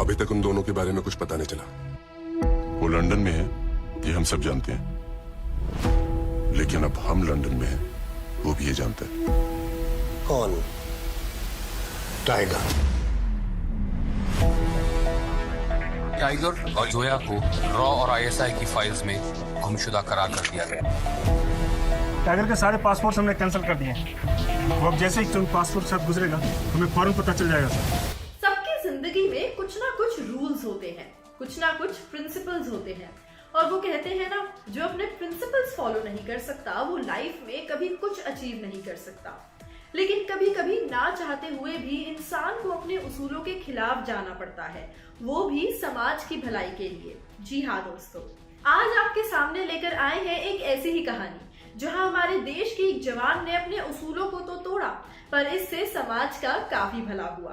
अभी तक उन दोनों के बारे में कुछ पता नहीं चला। वो लंदन में है, ये हम सब जानते हैं, लेकिन अब हम लंदन में हैं, वो भी ये जानते हैं। कौन? टाइगर। टाइगर और जोया को रॉ और आईएसआई की फाइल्स में गुमशुदा करार कर दिया गया। टाइगर के सारे पासपोर्ट हमने कैंसिल कर दिए हैं। वो अब जैसे ही पासपोर्ट साथ गुजरेगा हमें फौरन पता चल जाएगा सर। सबकी जिंदगी में कुछ ना कुछ रूल्स होते हैं, कुछ ना कुछ प्रिंसिपल्स होते हैं, और वो कहते हैं ना, जो अपने प्रिंसिपल्स फॉलो नहीं कर सकता वो लाइफ में कभी कुछ अचीव नहीं कर सकता। लेकिन कभी कभी ना चाहते हुए भी इंसान को अपने उसूलों के खिलाफ जाना पड़ता है, वो भी समाज की भलाई के लिए। जी हाँ दोस्तों, आज आपके सामने लेकर आए हैं एक ऐसी ही कहानी जहां हमारे देश के एक जवान ने अपने उसूलों को तो तोड़ा, पर इससे समाज का काफी भला हुआ।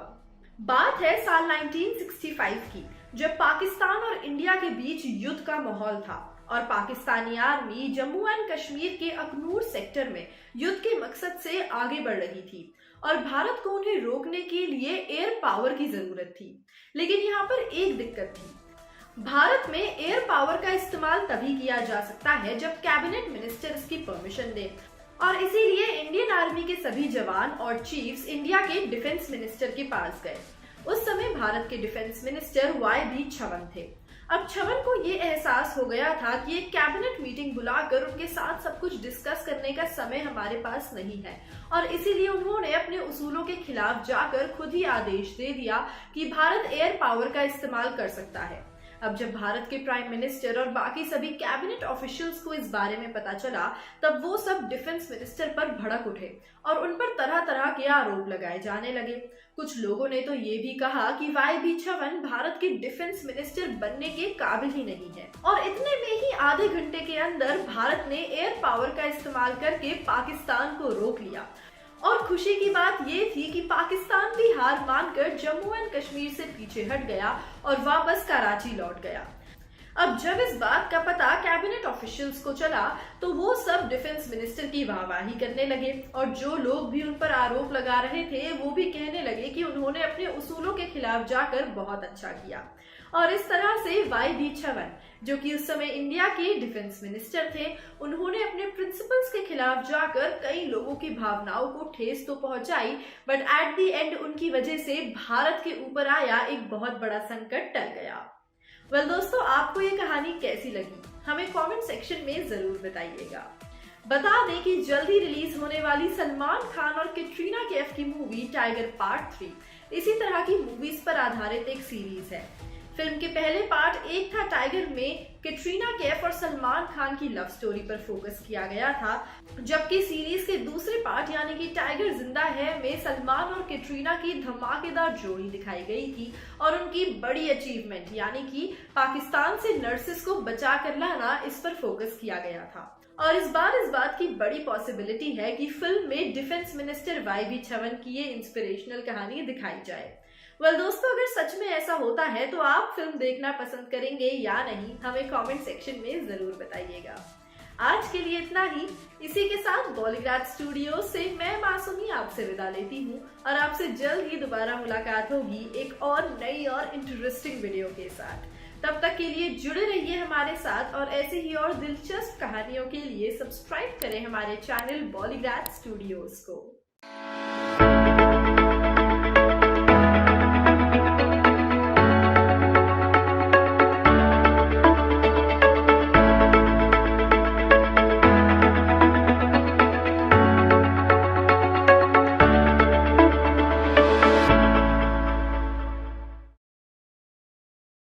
बात है साल 1965 की, जब पाकिस्तान और इंडिया के बीच युद्ध का माहौल था और पाकिस्तानी आर्मी जम्मू एंड कश्मीर के अखनूर सेक्टर में युद्ध के मकसद से आगे बढ़ रही थी और भारत को उन्हें रोकने के लिए एयर पावर की जरूरत थी। लेकिन यहाँ पर एक दिक्कत थी, भारत में एयर पावर का इस्तेमाल तभी किया जा सकता है जब कैबिनेट मिनिस्टर इसकी परमिशन दे, और इसीलिए इंडियन आर्मी के सभी जवान और चीफ्स इंडिया के डिफेंस मिनिस्टर के पास गए। उस समय भारत के डिफेंस मिनिस्टर YB छवन थे। अब छवन को ये एहसास हो गया था कि एक कैबिनेट मीटिंग बुलाकर उनके साथ सब कुछ डिस्कस करने का समय हमारे पास नहीं है, और इसीलिए उन्होंने अपने उसूलों के खिलाफ जाकर खुद ही आदेश दे दिया कि भारत एयर पावर का इस्तेमाल कर सकता है। अब जब भारत के प्राइम मिनिस्टर और बाकी सभी कैबिनेट ऑफिशियल्स को इस बारे में पता चला, तब वो सब डिफेंस मिनिस्टर पर भड़क उठे और उन पर तरह तरह के आरोप लगाए जाने लगे। कुछ लोगों ने तो ये भी कहा कि YB छवन भारत के डिफेंस मिनिस्टर बनने के काबिल ही नहीं है, और इतने में ही आधे घंटे के अंदर भारत ने एयर पावर का इस्तेमाल करके पाकिस्तान को रोक लिया। और खुशी की बात ये थी कि पाकिस्तान भी हार मानकर जम्मू एंड कश्मीर से पीछे हट गया और वापस कराची लौट गया। अब जब इस बात का पता कैबिनेट ऑफिशियल्स को चला तो वो सब डिफेंस मिनिस्टर की वाहवाही करने लगे, और जो लोग भी उन पर आरोप लगा रहे थे वो भी कहने लगे कि उन्होंने अपने उसूलों के खिलाफ जाकर बहुत अच्छा किया। और इस तरह से YB छवन, जो कि उस समय इंडिया के डिफेंस मिनिस्टर थे, उन्होंने अपने प्रिंसिपल्स के खिलाफ जाकर कई लोगों की भावनाओं को ठेस तो पहुंचाई, बट एट द एंड उनकी वजह से भारत के ऊपर आया एक बहुत बड़ा संकट टल गया। वेल दोस्तों, आपको ये कहानी कैसी लगी हमें कमेंट सेक्शन में जरूर बताइएगा। बता दें कि जल्द ही रिलीज होने वाली सलमान खान और कैटरीना कैफ की मूवी टाइगर पार्ट 3 इसी तरह की मूवीज पर आधारित एक सीरीज है। फिल्म के पहले पार्ट 1 था टाइगर में कैटरीना कैफ और सलमान खान की लव स्टोरी पर फोकस किया गया था, जबकि सीरीज के दूसरे पार्ट यानी कि टाइगर जिंदा है में सलमान और कैटरीना की धमाकेदार जोड़ी दिखाई गई थी और उनकी बड़ी अचीवमेंट यानी कि पाकिस्तान से नर्सेस को बचा कर लाना, इस पर फोकस किया गया था। और इस बात की बड़ी पॉसिबिलिटी है कि फिल्म में डिफेंस मिनिस्टर YB छवन की ये इंस्पिरेशनल कहानी दिखाई जाए। वेल दोस्तों, अगर सच में ऐसा होता है तो आप फिल्म देखना पसंद करेंगे या नहीं, हमें कमेंट सेक्शन में जरूर बताइएगा। आज के लिए इतना ही। इसी के साथ बॉलीग्राज स्टूडियो से मैं मासूमी आपसे विदा लेती हूँ और आपसे जल्द ही दोबारा मुलाकात होगी एक और नई और इंटरेस्टिंग वीडियो के साथ। तब तक के लिए जुड़े रहिए हमारे साथ, और ऐसे ही और दिलचस्प कहानियों के लिए सब्सक्राइब करें हमारे चैनल बॉलीग्राज स्टूडियोज को।